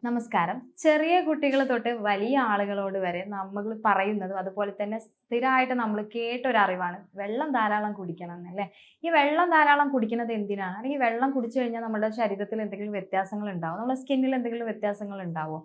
നമസ്കാരം. ചെറിയ കുട്ടികൾ തൊട്ട് വലിയ ആളുകളോട് വരെ നമ്മൾ പറയുന്നതും അതുപോലെ തന്നെ സ്ഥിരമായിട്ട് നമ്മൾ കേട്ടൊരറിവാണ് വെള്ളം ധാരാളം കുടിക്കണം എന്നല്ലേ. ഈ വെള്ളം ധാരാളം കുടിക്കുന്നത് എന്തിനാണ്? അല്ലെങ്കിൽ വെള്ളം കുടിച്ചു കഴിഞ്ഞാൽ നമ്മുടെ ശരീരത്തിൽ എന്തെങ്കിലും വ്യത്യാസങ്ങൾ ഉണ്ടാവും, നമ്മുടെ സ്കിന്നിൽ എന്തെങ്കിലും വ്യത്യാസങ്ങൾ ഉണ്ടാവോ,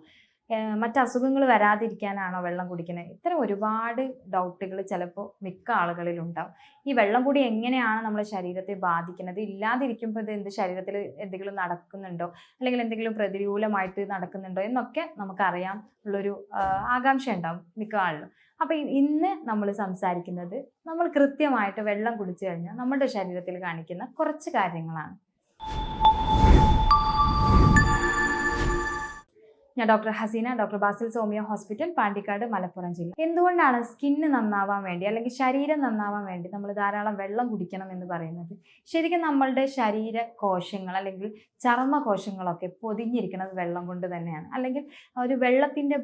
മറ്റ് അസുഖങ്ങൾ വരാതിരിക്കാനാണോ വെള്ളം കുടിക്കുന്നത്? ഇത്തരം ഒരുപാട് ഡൗട്ടുകൾ ചിലപ്പോൾ മിക്ക ആളുകളിലും ഉണ്ടാവും. ഈ വെള്ളം കൂടി എങ്ങനെയാണ് നമ്മുടെ ശരീരത്തെ ബാധിക്കുന്നത്? ഇല്ലാതിരിക്കുമ്പോൾ ഇത് ശരീരത്തിൽ എന്തെങ്കിലും നടക്കുന്നുണ്ടോ, അല്ലെങ്കിൽ എന്തെങ്കിലും പ്രതികൂലമായിട്ട് നടക്കുന്നുണ്ടോ എന്നൊക്കെ നമുക്കറിയാം ഉള്ളൊരു ആകാംക്ഷ ഉണ്ടാവും മിക്ക ആളിലും. അപ്പോൾ ഇന്ന് നമ്മൾ സംസാരിക്കുന്നത് നമ്മൾ കൃത്യമായിട്ട് വെള്ളം കുടിച്ചു കഴിഞ്ഞാൽ നമ്മുടെ ശരീരത്തിൽ കാണിക്കുന്ന കുറച്ച് കാര്യങ്ങളാണ്. ഞാൻ doctor Haseena, doctor Basil സോമിയ hospital, Pandikkad, Malappuram ജില്ല. എന്തുകൊണ്ടാണ് സ്കിന്ന് നന്നാവാൻ വേണ്ടി അല്ലെങ്കിൽ ശരീരം നന്നാവാൻ വേണ്ടി നമ്മൾ ധാരാളം വെള്ളം കുടിക്കണം എന്ന് പറയുന്നത്? ശരിക്കും നമ്മളുടെ ശരീര കോശങ്ങൾ അല്ലെങ്കിൽ ചർമ്മകോശങ്ങളൊക്കെ പൊതിഞ്ഞിരിക്കുന്നത് വെള്ളം കൊണ്ട് തന്നെയാണ്. അല്ലെങ്കിൽ ഒരു വെള്ളത്തിൻ്റെ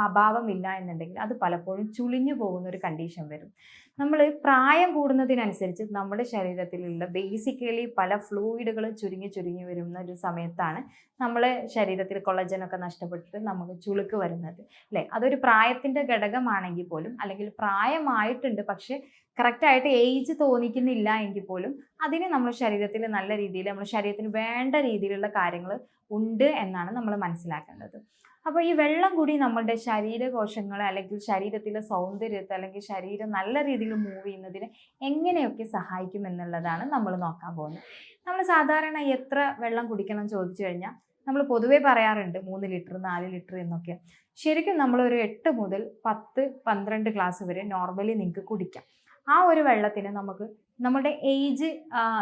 അഭാവമില്ല എന്നുണ്ടെങ്കിൽ അത് പലപ്പോഴും ചുളിഞ്ഞു പോകുന്ന ഒരു കണ്ടീഷൻ വരും. നമ്മൾ പ്രായം കൂടുന്നതിനനുസരിച്ച് നമ്മുടെ ശരീരത്തിലുള്ള ബേസിക്കലി പല ഫ്ലൂയിഡുകളും ചുരുങ്ങി ചുരുങ്ങി വരുന്ന ഒരു സമയത്താണ് നമ്മളെ ശരീരത്തിൽ കൊളജനൊക്കെ നഷ്ടപ്പെട്ടിട്ട് നമുക്ക് ചുളുക്ക് വരുന്നത്, അല്ലേ? അതൊരു പ്രായത്തിൻ്റെ ഘടകമാണെങ്കിൽ പോലും, അല്ലെങ്കിൽ പ്രായമായിട്ടുണ്ട് പക്ഷെ കറക്റ്റായിട്ട് ഏജ് തോന്നിക്കുന്നില്ല എങ്കിൽ പോലും അതിന് നമ്മുടെ ശരീരത്തിൽ നല്ല രീതിയിൽ നമ്മുടെ ശരീരത്തിന് വേണ്ട രീതിയിലുള്ള കാര്യങ്ങൾ ഉണ്ട് എന്നാണ് നമ്മൾ മനസ്സിലാക്കേണ്ടത്. അപ്പോൾ ഈ വെള്ളം കൂടി നമ്മളുടെ ശരീരകോശങ്ങളെ അല്ലെങ്കിൽ ശരീരത്തിലെ സൗന്ദര്യത്തെ അല്ലെങ്കിൽ ശരീരം നല്ല രീതിയിൽ മൂവ് ചെയ്യുന്നതിന് എങ്ങനെയൊക്കെ സഹായിക്കും എന്നുള്ളതാണ് നമ്മൾ നോക്കാൻ പോകുന്നത്. നമ്മൾ സാധാരണ എത്ര വെള്ളം കുടിക്കണം എന്ന് ചോദിച്ചു കഴിഞ്ഞാൽ നമ്മൾ പൊതുവേ പറയാറുണ്ട് 3 ലിറ്റർ 4 ലിറ്റർ എന്നൊക്കെ. ശരിക്കും നമ്മളൊരു 8 മുതൽ 10 12 ഗ്ലാസ് വരെ നോർമലി നിങ്ങൾക്ക് കുടിക്കാം. ആ ഒരു വെള്ളത്തിന് നമുക്ക് നമ്മുടെ ഏജ്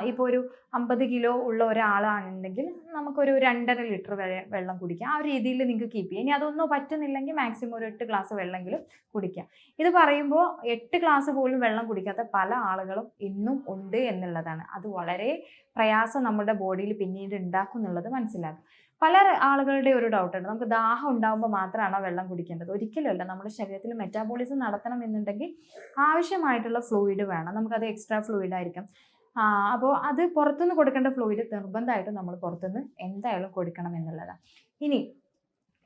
ഇപ്പോൾ ഒരു 50 കിലോ ഉള്ള ഒരാളാണെന്നുണ്ടെങ്കിൽ നമുക്കൊരു 2.5 ലിറ്റർ വരെ വെള്ളം കുടിക്കാം. ആ ഒരു രീതിയിൽ നിങ്ങൾക്ക് കീപ്പ് ചെയ്യാം. ഇനി അതൊന്നും പറ്റുന്നില്ലെങ്കിൽ മാക്സിമം ഒരു 8 ഗ്ലാസ് വെള്ളമെങ്കിലും കുടിക്കാം. ഇത് പറയുമ്പോൾ 8 ഗ്ലാസ് പോലും വെള്ളം കുടിക്കാത്ത പല ആളുകളും ഇന്നും ഉണ്ട് എന്നുള്ളതാണ്. അത് വളരെ പ്രയാസം നമ്മുടെ ബോഡിയിൽ പിന്നീട് ഉണ്ടാക്കും എന്നുള്ളത് മനസ്സിലാക്കും. പല ആളുകളുടെ ഒരു ഡൗട്ടുണ്ട്, നമുക്ക് ദാഹം ഉണ്ടാകുമ്പോൾ മാത്രമാണോ വെള്ളം കുടിക്കേണ്ടത്? ഒരിക്കലുമല്ല. നമ്മുടെ ശരീരത്തിൽ മെറ്റാബോളിസം നടത്തണം എന്നുണ്ടെങ്കിൽ ആവശ്യമായിട്ടുള്ള ഫ്ലൂയിഡ് വേണം. നമുക്കത് എക്സ്ട്രാ ഫ്ലൂയിഡ് ആയിരിക്കും. അപ്പോൾ അത് പുറത്തുനിന്ന് കൊടുക്കേണ്ട ഫ്ലൂയിഡ് നിർബന്ധമായിട്ടും നമ്മൾ പുറത്തുനിന്ന് എന്തായാലും കൊടുക്കണം എന്നുള്ളതാണ്. ഇനി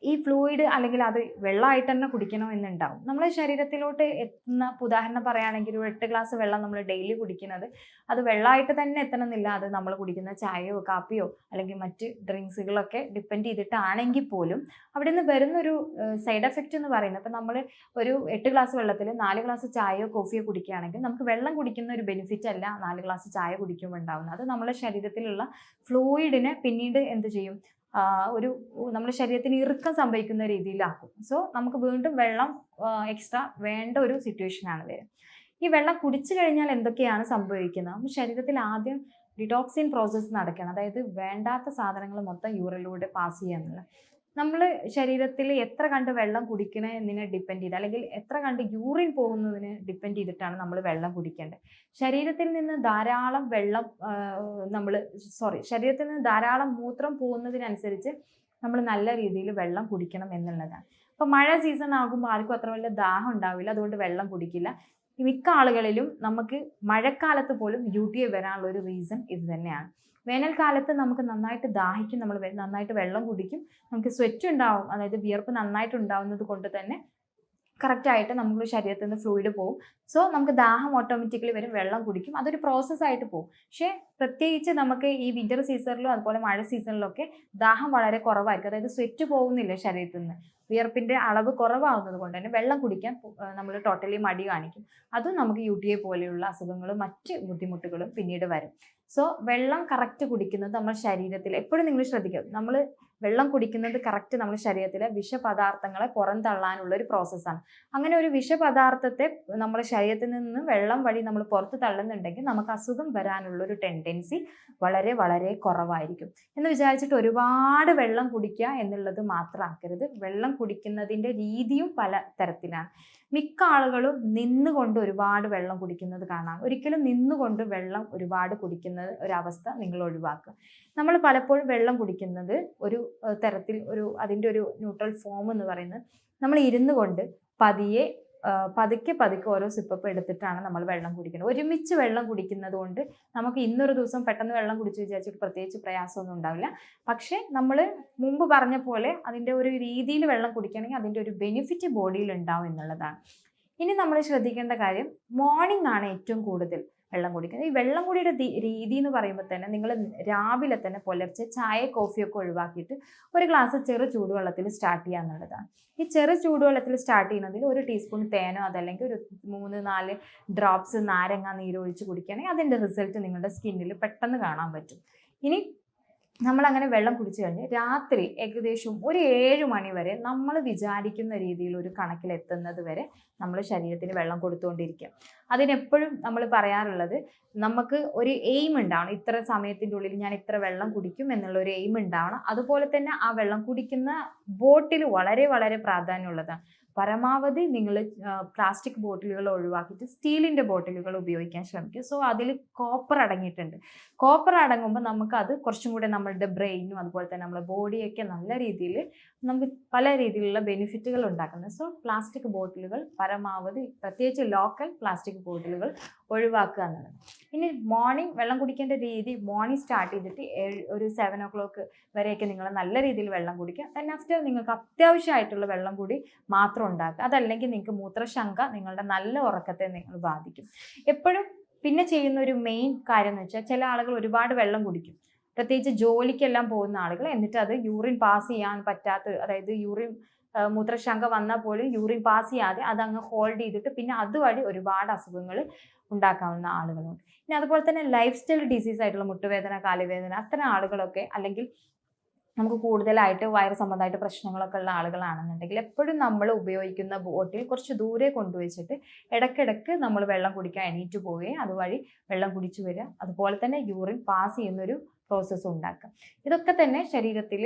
ഈ ഫ്ലൂയിഡ് അല്ലെങ്കിൽ അത് വെള്ളമായിട്ട് തന്നെ കുടിക്കണോ എന്നുണ്ടാവും. നമ്മുടെ ശരീരത്തിലോട്ട് എത്തുന്ന, ഉദാഹരണം പറയുകയാണെങ്കിൽ ഒരു 8 ഗ്ലാസ് വെള്ളം നമ്മൾ ഡെയിലി കുടിക്കുന്നത് അത് വെള്ളമായിട്ട് തന്നെ എത്തണമെന്നില്ല. അത് നമ്മൾ കുടിക്കുന്ന ചായയോ കാപ്പിയോ അല്ലെങ്കിൽ മറ്റ് ഡ്രിങ്ക്സുകളൊക്കെ ഡിപ്പെൻഡ് ചെയ്തിട്ടാണെങ്കിൽ പോലും അവിടെ നിന്ന് വരുന്നൊരു സൈഡ് എഫക്റ്റ് എന്ന് പറയുന്നത്, ഇപ്പം നമ്മൾ ഒരു 8 ഗ്ലാസ് വെള്ളത്തിൽ 4 ഗ്ലാസ് ചായയോ കോഫിയോ കുടിക്കുകയാണെങ്കിൽ നമുക്ക് വെള്ളം കുടിക്കുന്ന ഒരു ബെനിഫിറ്റ് അല്ല 4 ഗ്ലാസ് ചായ കുടിക്കുമ്പോൾ ഉണ്ടാകുന്നത്. അത് നമ്മുടെ ശരീരത്തിലുള്ള ഫ്ലൂയിഡിനെ പിന്നീട് എന്ത് ചെയ്യും, ഒരു നമ്മുടെ ശരീരത്തിന് ഇറുക്കം സംഭവിക്കുന്ന രീതിയിലാക്കും. സോ നമുക്ക് വീണ്ടും വെള്ളം എക്സ്ട്രാ വേണ്ട ഒരു സിറ്റുവേഷനാണ് വരിക. ഈ വെള്ളം കുടിച്ചു കഴിഞ്ഞാൽ എന്തൊക്കെയാണ് സംഭവിക്കുന്നത്? നമ്മുടെ ശരീരത്തിൽ ആദ്യം ഡിറ്റോക്സിൻ പ്രോസസ്സ് നടക്കണം. അതായത് വേണ്ടാത്ത സാധനങ്ങൾ മൊത്തം യൂറിനിലൂടെ പാസ് ചെയ്യുക എന്നുള്ള. നമ്മൾ ശരീരത്തിൽ എത്ര കണ്ട് വെള്ളം കുടിക്കണേ എന്നതിനെ ഡിപ്പെൻഡ് ചെയ്ത്, അല്ലെങ്കിൽ എത്ര കണ്ട് യൂറിൻ പോകുന്നതിന് ഡിപ്പെൻഡ് ചെയ്തിട്ടാണ് നമ്മൾ വെള്ളം കുടിക്കേണ്ടത്. ശരീരത്തിൽ നിന്ന് ധാരാളം വെള്ളം ശരീരത്തിൽ നിന്ന് ധാരാളം മൂത്രം പോകുന്നതിനനുസരിച്ച് നമ്മൾ നല്ല രീതിയിൽ വെള്ളം കുടിക്കണം എന്നുള്ളതാണ്. അപ്പോൾ മഴ സീസൺ ആകുമ്പോൾ ആർക്കും അത്ര വലിയ ദാഹം ഉണ്ടാവില്ല, അതുകൊണ്ട് വെള്ളം കുടിക്കില്ല. മിക്ക ആളുകളിലും നമുക്ക് മഴക്കാലത്ത് പോലും UTI വരാനുള്ള ഒരു റീസൺ ഇത് തന്നെയാണ്. വേനൽക്കാലത്ത് നമുക്ക് നന്നായിട്ട് ദാഹിക്കും, നമ്മൾ നന്നായിട്ട് വെള്ളം കുടിക്കും, നമുക്ക് സ്വെറ്റ് ഉണ്ടാവും, അതായത് വിയർപ്പ് നന്നായിട്ട് ഉണ്ടാവുന്നത് കൊണ്ട് തന്നെ കറക്റ്റായിട്ട് നമ്മുടെ ശരീരത്തിൽ നിന്ന് ഫ്ലൂയിഡ് പോകും. സോ നമുക്ക് ദാഹം ഓട്ടോമാറ്റിക്കലി വരും, വെള്ളം കുടിക്കും, അതൊരു പ്രോസസ്സായിട്ട് പോകും. പക്ഷേ പ്രത്യേകിച്ച് നമുക്ക് ഈ വിൻ്റർ സീസണിലും അതുപോലെ മഴ സീസണിലൊക്കെ ദാഹം വളരെ കുറവായിരിക്കും. അതായത് സ്വെറ്റ് പോകുന്നില്ല ശരീരത്തിൽ നിന്ന്, വിയർപ്പിൻ്റെ അളവ് കുറവാകുന്നത് കൊണ്ട് തന്നെ വെള്ളം കുടിക്കാൻ നമ്മൾ ടോട്ടലി മടി കാണിക്കും. അതും നമുക്ക് UTI പോലെയുള്ള അസുഖങ്ങളും മറ്റ് ബുദ്ധിമുട്ടുകളും പിന്നീട് വരും. സോ വെള്ളം കറക്റ്റ് കുടിക്കുന്നത് നമ്മുടെ ശരീരത്തിൽ എപ്പോഴും നിങ്ങൾ ശ്രദ്ധിക്കുക, നമ്മൾ വെള്ളം കുടിക്കുന്നത് കറക്റ്റ് നമ്മുടെ ശരീരത്തിലെ വിഷപദാർത്ഥങ്ങളെ പുറന്തള്ളാനുള്ള ഒരു പ്രോസസ്സാണ്. അങ്ങനെ ഒരു വിഷപദാർത്ഥത്തെ നമ്മുടെ ശരീരത്തിൽ നിന്ന് വെള്ളം വഴി നമ്മൾ പുറത്ത് തള്ളുന്നുണ്ടെങ്കിൽ നമുക്ക് അസുഖം വരാനുള്ളൊരു ടെൻഡൻസി വളരെ വളരെ കുറവായിരിക്കും. എന്ന് വിചാരിച്ചിട്ട് ഒരുപാട് വെള്ളം കുടിക്കുക എന്നുള്ളത് മാത്രമാക്കരുത്. വെള്ളം കുടിക്കുന്നതിൻ്റെ രീതിയും പല തരത്തിലാണ്. മിക്ക ആളുകളും നിന്നുകൊണ്ട് ഒരുപാട് വെള്ളം കുടിക്കുന്നത് കാണാം. ഒരിക്കലും നിന്നുകൊണ്ട് വെള്ളം ഒരുപാട് കുടിക്കുന്നത് ഒരവസ്ഥ നിങ്ങൾ ഒഴിവാക്കുക. നമ്മൾ പലപ്പോഴും വെള്ളം കുടിക്കുന്നത് ഒരു തരത്തിൽ അതിൻ്റെ ഒരു ന്യൂട്രൽ ഫോം എന്ന് പറയുന്നത് നമ്മൾ ഇരുന്നു കൊണ്ട് പതിയെ പതുക്കെ പതുക്കെ ഓരോ സിപ്പപ്പ് എടുത്തിട്ടാണ് നമ്മൾ വെള്ളം കുടിക്കുന്നത്. ഒരുമിച്ച് വെള്ളം കുടിക്കുന്നത് കൊണ്ട് നമുക്ക് ഇന്നൊരു ദിവസം പെട്ടെന്ന് വെള്ളം കുടിച്ച് വിചാരിച്ചിട്ട് പ്രത്യേകിച്ച് പ്രയാസമൊന്നും ഉണ്ടാവില്ല. പക്ഷേ നമ്മൾ മുമ്പ് പറഞ്ഞ പോലെ അതിൻ്റെ ഒരു രീതിയിൽ വെള്ളം കുടിക്കുകയാണെങ്കിൽ അതിൻ്റെ ഒരു ബെനിഫിറ്റ് ബോഡിയിൽ ഉണ്ടാവും എന്നുള്ളതാണ്. ഇനി നമ്മൾ ശ്രദ്ധിക്കേണ്ട കാര്യം മോർണിംഗ് ആണ് ഏറ്റവും കൂടുതൽ വെള്ളം കുടിക്കുന്നത്. ഈ വെള്ളം കുടിയുടെ രീതി എന്ന് പറയുമ്പോൾ തന്നെ നിങ്ങൾ രാവിലെ തന്നെ പുലർച്ചെ ചായ കോഫിയൊക്കെ ഒഴിവാക്കിയിട്ട് ഒരു ഗ്ലാസ് ചെറു ചൂടുവെള്ളത്തിൽ സ്റ്റാർട്ട് ചെയ്യുക എന്നുള്ളതാണ്. ഈ ചെറു ചൂടുവെള്ളത്തിൽ സ്റ്റാർട്ട് ചെയ്യുന്നതിൽ ഒരു ടീസ്പൂൺ തേനോ അതല്ലെങ്കിൽ ഒരു 3-4 ഡ്രോപ്സ് നാരങ്ങ നീര് ഒഴിച്ച് കുടിക്കുകയാണെങ്കിൽ അതിൻ്റെ റിസൾട്ട് നിങ്ങളുടെ സ്കിന്നിൽ പെട്ടെന്ന് കാണാൻ പറ്റും. ഇനി നമ്മളങ്ങനെ വെള്ളം കുടിച്ചു കഴിഞ്ഞ് രാത്രി ഏകദേശം ഒരു 7 മണി വരെ നമ്മൾ വിചാരിക്കുന്ന രീതിയിൽ ഒരു കണക്കിലെത്തുന്നത് വരെ നമ്മൾ ശരീരത്തിന് വെള്ളം കൊടുത്തുകൊണ്ടിരിക്കുക. അതിനെപ്പോഴും നമ്മൾ പറയാറുള്ളത് നമുക്ക് ഒരു എയിം ഉണ്ടാവണം. ഇത്ര സമയത്തിൻ്റെ ഉള്ളിൽ ഞാൻ ഇത്ര വെള്ളം കുടിക്കും എന്നുള്ള ഒരു എയിം ഉണ്ടാവണം. അതുപോലെ തന്നെ ആ വെള്ളം കുടിക്കുന്ന ബോട്ടിൽ വളരെ വളരെ പ്രാധാന്യമുള്ളതാണ്. പരമാവധി നിങ്ങൾ പ്ലാസ്റ്റിക് ബോട്ടിലുകൾ ഒഴിവാക്കിയിട്ട് സ്റ്റീലിൻ്റെ ബോട്ടിലുകൾ ഉപയോഗിക്കാൻ ശ്രമിക്കുക. സോ അതിൽ കോപ്പർ അടങ്ങിയിട്ടുണ്ട്. കോപ്പർ അടങ്ങുമ്പോൾ നമുക്കത് കുറച്ചും കൂടെ നമ്മളുടെ ബ്രെയിനും അതുപോലെ തന്നെ നമ്മുടെ ബോഡിയൊക്കെ നല്ല രീതിയിൽ നമുക്ക് പല രീതിയിലുള്ള ബെനിഫിറ്റുകൾ ഉണ്ടാക്കുന്നത്. സോ പ്ലാസ്റ്റിക് ബോട്ടിലുകൾ പരമാവധി പ്രത്യേകിച്ച് ലോക്കൽ പ്ലാസ്റ്റിക് ബോട്ടിലുകൾ ഒഴിവാക്കുക എന്നുള്ളത്. ഇനി മോർണിംഗ് വെള്ളം കുടിക്കേണ്ട രീതി മോർണിംഗ് സ്റ്റാർട്ട് ചെയ്തിട്ട് ഒരു 7 o'clock വരെയൊക്കെ നിങ്ങൾ നല്ല രീതിയിൽ വെള്ളം കുടിക്കുക. ദെൻ ആഫ്റ്റർ നിങ്ങൾക്ക് അത്യാവശ്യമായിട്ടുള്ള വെള്ളം കൂടി മാത്രം ഉണ്ടാക്കുക. അതല്ലെങ്കിൽ നിങ്ങൾക്ക് മൂത്രശങ്ക നിങ്ങളുടെ നല്ല ഉറക്കത്തെ നിങ്ങൾ ബാധിക്കും. എപ്പോഴും പിന്നെ ചെയ്യുന്ന ഒരു മെയിൻ കാര്യം എന്ന് വെച്ചാൽ ചില ആളുകൾ ഒരുപാട് വെള്ളം കുടിക്കും, പ്രത്യേകിച്ച് ജോലിക്കെല്ലാം പോകുന്ന ആളുകൾ. എന്നിട്ട് അത് യൂറിൻ പാസ് ചെയ്യാൻ പറ്റാത്ത, അതായത് മൂത്രശങ്ക വന്നാൽ പോലും യൂറിൻ പാസ് ചെയ്യാതെ അതങ്ങ് ഹോൾഡ് ചെയ്തിട്ട് പിന്നെ അതുവഴി ഒരുപാട് അസുഖങ്ങൾ ഉണ്ടാക്കാവുന്ന ആളുകളുണ്ട്. പിന്നെ അതുപോലെ തന്നെ ലൈഫ് സ്റ്റൈൽ ഡിസീസ് ആയിട്ടുള്ള മുട്ടുവേദന, കാലുവേദന അത്തരം ആളുകളൊക്കെ, അല്ലെങ്കിൽ നമുക്ക് കൂടുതലായിട്ട് വയറ് സംബന്ധമായിട്ട് പ്രശ്നങ്ങളൊക്കെ ഉള്ള ആളുകളാണെന്നുണ്ടെങ്കിൽ എപ്പോഴും നമ്മൾ ഉപയോഗിക്കുന്ന ബോട്ടിൽ കുറച്ച് ദൂരെ കൊണ്ടുവച്ചിട്ട് ഇടയ്ക്കിടയ്ക്ക് നമ്മൾ വെള്ളം കുടിക്കാൻ എണീറ്റ് പോവുകയും അതുവഴി വെള്ളം കുടിച്ചു വരിക. അതുപോലെ തന്നെ യൂറിൻ പാസ് ചെയ്യുന്നൊരു പ്രോസസ്സ് ഉണ്ടാക്കുക. ഇതൊക്കെ തന്നെ ശരീരത്തിൽ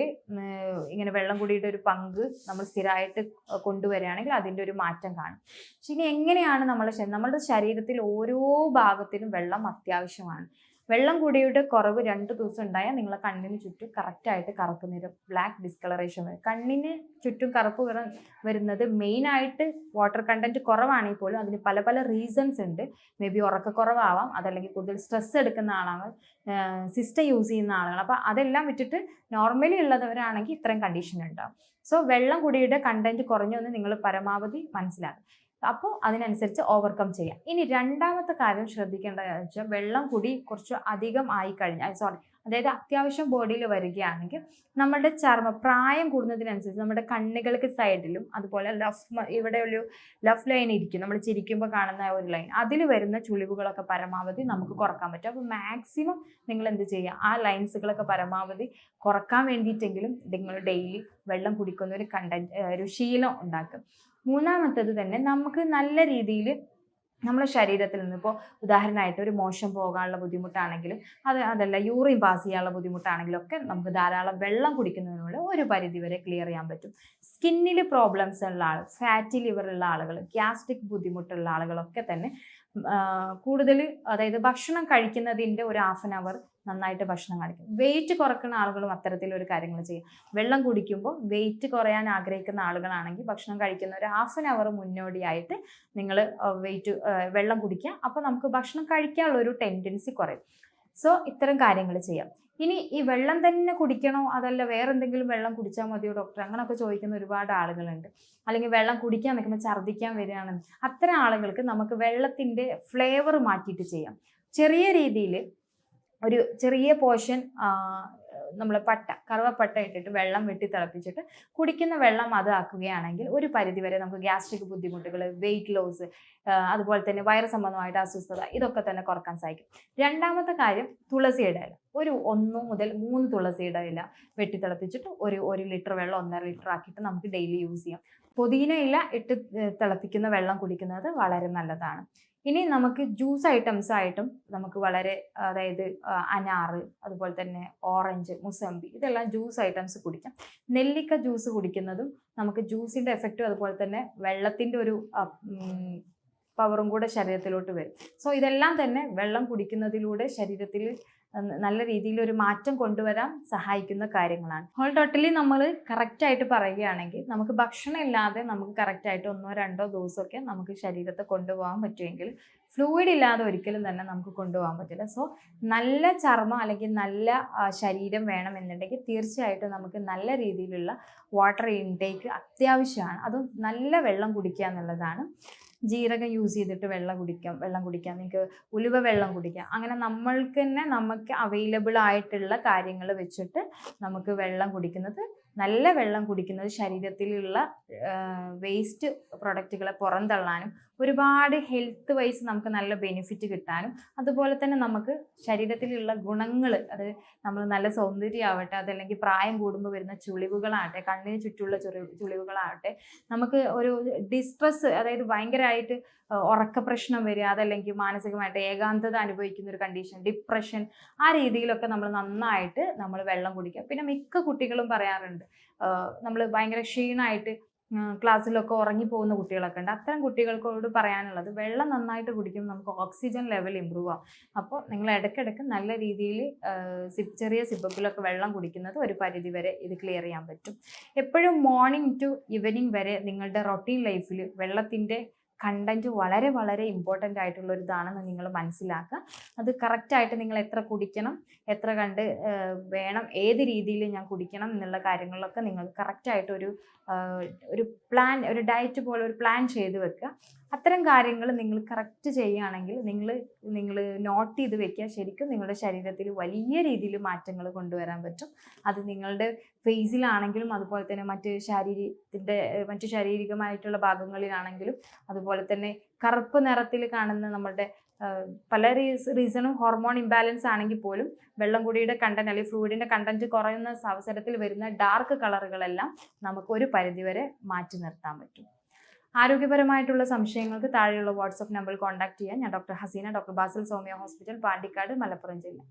ഇങ്ങനെ വെള്ളം കുടിയുടെ ഒരു പങ്ക് നമ്മൾ സ്ഥിരമായിട്ട് കൊണ്ടുവരികയാണെങ്കിൽ അതിൻ്റെ ഒരു മാറ്റം കാണും. പക്ഷെ ഇനി എങ്ങനെയാണ് നമ്മുടെ ശരീരത്തിൽ ഓരോ ഭാഗത്തിനും വെള്ളം അത്യാവശ്യമാണ്. വെള്ളം കുടിയുടെ കുറവ് 2 ദിവസം ഉണ്ടായാൽ നിങ്ങളെ കണ്ണിന് ചുറ്റും കറക്റ്റായിട്ട് കറുപ്പ് നിറം, ബ്ലാക്ക് ഡിസ്കളറേഷൻ വരും. കണ്ണിന് ചുറ്റും കറുപ്പ് വരുന്നത് മെയിനായിട്ട് വാട്ടർ കണ്ടന്റ് കുറവാണെങ്കിൽ പോലും അതിന് പല പല റീസൺസ് ഉണ്ട്. മേ ബി ഉറക്കക്കുറവാവാം, അതല്ലെങ്കിൽ കൂടുതൽ സ്ട്രെസ് എടുക്കുന്ന ആളാണ്, സിസ്റ്റം യൂസ് ചെയ്യുന്ന ആളുകൾ. അപ്പോൾ അതെല്ലാം വിട്ടിട്ട് നോർമലി ഉള്ളവരാണെങ്കിൽ ഇത്രയും കണ്ടീഷൻ ഉണ്ടാവും. സോ വെള്ളം കുടിയുടെ കണ്ടന്റ് കുറഞ്ഞു എന്ന് നിങ്ങൾ പരമാവധി മനസ്സിലാക്കും. അപ്പോൾ അതിനനുസരിച്ച് ഓവർകം ചെയ്യാം. ഇനി രണ്ടാമത്തെ കാര്യം ശ്രദ്ധിക്കേണ്ടതെന്ന് വെച്ചാൽ വെള്ളം കുടി കുറച്ച് അധികം ആയിക്കഴിഞ്ഞാൽ, അതായത് അത്യാവശ്യം ബോഡിയിൽ വരികയാണെങ്കിൽ നമ്മുടെ ചർമ്മം പ്രായം കൂടുന്നതിനനുസരിച്ച് നമ്മുടെ കണ്ണുകൾക്ക് സൈഡിലും അതുപോലെ ഇവിടെ ഒരു ലഫ് ലൈൻ ഇരിക്കും, നമ്മൾ ചിരിക്കുമ്പോൾ കാണുന്ന ഒരു ലൈൻ, അതിൽ വരുന്ന ചുളിവുകളൊക്കെ പരമാവധി നമുക്ക് കുറക്കാൻ പറ്റും. അപ്പോൾ മാക്സിമം നിങ്ങൾ എന്ത് ചെയ്യുക, ആ ലൈൻസുകളൊക്കെ പരമാവധി കുറക്കാൻ വേണ്ടിയിട്ടെങ്കിലും നിങ്ങൾ ഡെയിലി വെള്ളം കുടിക്കുന്ന ഒരു ശീലം ഉണ്ടാക്കും. മൂന്നാമത്തേത് തന്നെ നമുക്ക് നല്ല രീതിയിൽ നമ്മുടെ ശരീരത്തിൽ നിന്ന്, ഇപ്പോൾ ഉദാഹരണമായിട്ട് ഒരു മോശം പോകാനുള്ള ബുദ്ധിമുട്ടാണെങ്കിലും അതല്ല യൂറിൻ പാസ് ചെയ്യാനുള്ള ബുദ്ധിമുട്ടാണെങ്കിലും ഒക്കെ നമുക്ക് ധാരാളം വെള്ളം കുടിക്കുന്നതിലൂടെ ഒരു പരിധിവരെ ക്ലിയർ ചെയ്യാൻ പറ്റും. സ്കിന്നിൽ പ്രോബ്ലംസ് ഉള്ള ആൾ, ഫാറ്റി ലിവർ ഉള്ള ആളുകൾ, ഗ്യാസ്ട്രിക് ബുദ്ധിമുട്ടുള്ള ആളുകളൊക്കെ തന്നെ കൂടുതൽ, അതായത് ഭക്ഷണം കഴിക്കുന്നതിൻ്റെ ഒരു 1/2 hour നന്നായിട്ട് ഭക്ഷണം കഴിക്കും. വെയിറ്റ് കുറക്കുന്ന ആളുകളും അത്തരത്തിലൊരു കാര്യങ്ങൾ ചെയ്യും. വെള്ളം കുടിക്കുമ്പോൾ വെയിറ്റ് കുറയാൻ ആഗ്രഹിക്കുന്ന ആളുകളാണെങ്കിൽ ഭക്ഷണം കഴിക്കുന്ന ഒരു 1/2 hour മുന്നോടിയായിട്ട് നിങ്ങൾ വെള്ളം കുടിക്കുക. അപ്പോൾ നമുക്ക് ഭക്ഷണം കഴിക്കാനുള്ള ഒരു ടെൻഡൻസി കുറയും. സോ ഇത്തരം കാര്യങ്ങൾ ചെയ്യാം. ഇനി ഈ വെള്ളം തന്നെ കുടിക്കണോ അതല്ല വേറെ എന്തെങ്കിലും വെള്ളം കുടിച്ചാൽ മതിയോ ഡോക്ടർ, അങ്ങനെയൊക്കെ ചോദിക്കുന്ന ഒരുപാട് ആളുകളുണ്ട്. അല്ലെങ്കിൽ വെള്ളം കുടിക്കാൻ നിൽക്കുമ്പോൾ ഛർദ്ദിക്കാൻ വരികയാണ്. അത്തരം ആളുകൾക്ക് നമുക്ക് വെള്ളത്തിൻ്റെ ഫ്ലേവർ മാറ്റിയിട്ട് ചെയ്യാം. ചെറിയ രീതിയിൽ ഒരു ചെറിയ പോർഷൻ നമ്മൾ കറുവപ്പട്ട ഇട്ടിട്ട് വെള്ളം വെട്ടി തിളപ്പിച്ചിട്ട് കുടിക്കുന്ന വെള്ളം അതാക്കുകയാണെങ്കിൽ ഒരു പരിധിവരെ നമുക്ക് ഗ്യാസ്ട്രിക് ബുദ്ധിമുട്ടുകൾ, വെയിറ്റ് ലോസ്, അതുപോലെ തന്നെ വയറ് സംബന്ധമായിട്ട് അസ്വസ്ഥത ഇതൊക്കെ തന്നെ കുറക്കാൻ സാധിക്കും. രണ്ടാമത്തെ കാര്യം തുളസിയുടെ ഇല, ഒരു 1 മുതൽ 3 തുളസിയുടെ ഇല വെട്ടി തിളപ്പിച്ചിട്ട് ഒരു 1 ലിറ്റർ വെള്ളം 1.5 ലിറ്റർ ആക്കിയിട്ട് നമുക്ക് ഡെയിലി യൂസ് ചെയ്യാം. പുതിന ഇല ഇട്ട് തിളപ്പിക്കുന്ന വെള്ളം കുടിക്കുന്നത് വളരെ നല്ലതാണ്. ഇനി നമുക്ക് ജ്യൂസ് ഐറ്റംസ് ആയിട്ടും നമുക്ക് വളരെ, അതായത് അനാറ്, അതുപോലെ തന്നെ ഓറഞ്ച്, മുസമ്പി ഇതെല്ലാം ജ്യൂസ് ഐറ്റംസ് കുടിക്കാം. നെല്ലിക്ക ജ്യൂസ് കുടിക്കുന്നതും നമുക്ക് ജ്യൂസിൻ്റെ എഫക്റ്റും അതുപോലെ തന്നെ വെള്ളത്തിൻ്റെ ഒരു പവറും കൂടെ ശരീരത്തിലോട്ട് വരും. സോ ഇതെല്ലാം തന്നെ വെള്ളം കുടിക്കുന്നതിലൂടെ ശരീരത്തിൽ നല്ല രീതിയിൽ ഒരു മാറ്റം കൊണ്ടുവരാൻ സഹായിക്കുന്ന കാര്യങ്ങളാണ്. ഹോൾ ടോട്ടലി നമ്മൾ കറക്റ്റായിട്ട് പറയുകയാണെങ്കിൽ നമുക്ക് ഭക്ഷണം ഇല്ലാതെ നമുക്ക് കറക്റ്റായിട്ട് 1-2 ദിവസമൊക്കെ നമുക്ക് ശരീരത്തെ കൊണ്ടുപോകാൻ പറ്റുമെങ്കിൽ ഫ്ലൂയിഡ് ഇല്ലാതെ ഒരിക്കലും തന്നെ നമുക്ക് കൊണ്ടുപോകാൻ പറ്റില്ല. സോ നല്ല ചർമ്മം അല്ലെങ്കിൽ നല്ല ശരീരം വേണമെന്നുണ്ടെങ്കിൽ തീർച്ചയായിട്ടും നമുക്ക് നല്ല രീതിയിലുള്ള വാട്ടർ ഇൻടേക്ക് അത്യാവശ്യമാണ്. അതും നല്ല വെള്ളം കുടിക്കുക എന്നുള്ളതാണ്. ജീരകം യൂസ് ചെയ്തിട്ട് വെള്ളം കുടിക്കാം, നിങ്ങൾക്ക് ഉലുവ വെള്ളം കുടിക്കാം. അങ്ങനെ നമ്മൾക്ക് തന്നെ നമുക്ക് അവൈലബിൾ ആയിട്ടുള്ള കാര്യങ്ങൾ വെച്ചിട്ട് നമുക്ക് വെള്ളം കുടിക്കുന്നത്, നല്ല വെള്ളം കുടിക്കുന്നത് ശരീരത്തിലുള്ള വേസ്റ്റ് പ്രൊഡക്റ്റുകളെ പുറന്തള്ളാനും ഒരുപാട് ഹെൽത്ത് വൈസ് നമുക്ക് നല്ല ബെനിഫിറ്റ് കിട്ടാനും അതുപോലെ തന്നെ നമുക്ക് ശരീരത്തിലുള്ള ഗുണങ്ങൾ, അത് നമ്മൾ നല്ല സൗന്ദര്യമാവട്ടെ, അതല്ലെങ്കിൽ പ്രായം കൂടുമ്പോൾ വരുന്ന ചുളിവുകളാകട്ടെ, കണ്ണിന് ചുറ്റുമുള്ള ചുളിവുകളാകട്ടെ, നമുക്ക് ഒരു ഡിസ്ട്രെസ്, അതായത് ഭയങ്കരമായിട്ട് ഉറക്ക പ്രശ്നം വരിക, അതല്ലെങ്കിൽ മാനസികമായിട്ട് ഏകാന്തത അനുഭവിക്കുന്ന ഒരു കണ്ടീഷൻ, ഡിപ്രഷൻ, ആ രീതിയിലൊക്കെ നമ്മൾ നന്നായിട്ട് നമ്മൾ വെള്ളം കുടിക്കുക. പിന്നെ മിക്ക കുട്ടികളും പറയാറുണ്ട് നമ്മൾ ഭയങ്കര ക്ഷീണമായിട്ട് ക്ലാസ്സിലൊക്കെ ഉറങ്ങിപ്പോകുന്ന കുട്ടികളൊക്കെ ഉണ്ട്. അത്തരം കുട്ടികൾക്കോട് പറയാനുള്ളത് വെള്ളം നന്നായിട്ട് കുടിക്കുമ്പോൾ നമുക്ക് ഓക്സിജൻ ലെവൽ ഇമ്പ്രൂവ് ആവും. അപ്പോൾ നിങ്ങൾ ഇടയ്ക്കിടയ്ക്ക് നല്ല രീതിയിൽ ചെറിയ സിപ്പപ്പിലൊക്കെ വെള്ളം കുടിക്കുന്നത് ഒരു പരിധി വരെ ഇത് ക്ലിയർ ചെയ്യാൻ പറ്റും. എപ്പോഴും മോർണിംഗ് ടു ഈവനിങ് വരെ നിങ്ങളുടെ റൊട്ടീൻ ലൈഫിൽ വെള്ളത്തിൻ്റെ കണ്ടൻറ്റ് വളരെ വളരെ ഇമ്പോർട്ടൻ്റ് ആയിട്ടുള്ള ഒരു ഇതാണെന്ന് നിങ്ങൾ മനസ്സിലാക്കുക. അത് കറക്റ്റായിട്ട് നിങ്ങൾ എത്ര കുടിക്കണം, എത്ര വേണം, ഏത് രീതിയിൽ ഞാൻ കുടിക്കണം എന്നുള്ള കാര്യങ്ങളിലൊക്കെ നിങ്ങൾ കറക്റ്റായിട്ടൊരു പ്ലാൻ, ഒരു ഡയറ്റ് പോലെ ഒരു പ്ലാൻ ചെയ്ത് വെക്കുക. അത്തരം കാര്യങ്ങൾ നിങ്ങൾ കറക്റ്റ് ചെയ്യുകയാണെങ്കിൽ നിങ്ങൾ നോട്ട് ചെയ്ത് വെക്കുക. ശരിക്കും നിങ്ങളുടെ ശരീരത്തിൽ വലിയ രീതിയിൽ മാറ്റങ്ങൾ കൊണ്ടുവരാൻ പറ്റും. അത് നിങ്ങളുടെ ഫേസിലാണെങ്കിലും അതുപോലെ തന്നെ മറ്റു ശാരീരികമായിട്ടുള്ള ഭാഗങ്ങളിലാണെങ്കിലും, അതുപോലെ തന്നെ കറുപ്പ് നിറത്തിൽ കാണുന്ന നമ്മുടെ പല റീസണും ഹോർമോൺ ഇംബാലൻസ് ആണെങ്കിൽ പോലും വെള്ളം കൂടിയുടെ കണ്ടന്റ് അല്ലെങ്കിൽ ഫ്ലൂയിഡിൻ്റെ കണ്ടന്റ് കുറയുന്ന അവസരത്തിൽ വരുന്ന ഡാർക്ക് കളറുകളെല്ലാം നമുക്ക് ഒരു പരിധിവരെ മാറ്റി നിർത്താൻ പറ്റും. ആരോഗ്യപരമായിട്ടുള്ള സംശയങ്ങൾക്ക് താഴെയുള്ള വാട്സപ്പ് നമ്പറിൽ കോൺടാക്ട് ചെയ്യാൻ. ഞാൻ doctor Haseena, doctor Basil Soumya hospital, Pandikkad, Malappuram ജില്ല.